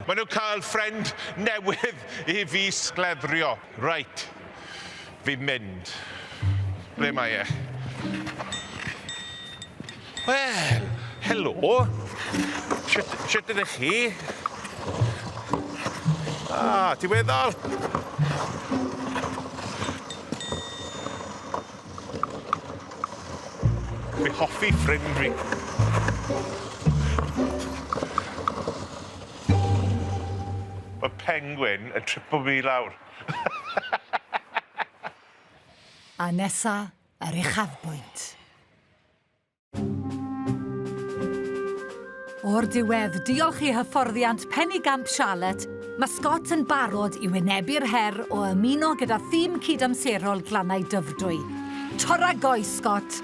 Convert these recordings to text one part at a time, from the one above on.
Maen nhw'n cael ffrind newydd I fi Sglefrio. Right. Fi'n mynd. Ble mae e? Wel, helo. Sut ydych chi? Diweddol. Fi hoffi ffrind fi. Mae penguin yn tripo fi lawr. A nesa, yr uchafbwynt. O'r diwedd, diolch I hyfforddiant Penigant Charlotte, mae Scott yn barod I wynebu'r her o ymuno gyda thîm cydamserol Glannau Dyfrdwy. Tora goes, Scott.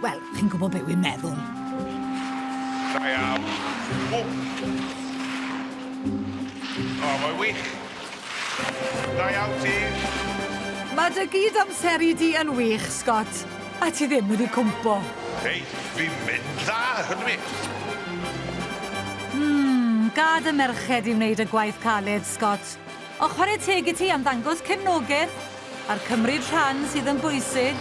Wel, chi'n gwybod beth wy'n meddwl. Da iawn. Mae'n wych. Da iawn ti. Mae dy gydamseru di yn wych, Scott. A ti ddim wedi cwmpo. Hei, fi'n mynd dda, hynny mi. Gad y merched I wneud y gwaith caled, Scott. O chwarae teg I ti am ddangos cefnogaeth a'r cymryd rhan sydd yn bwysig.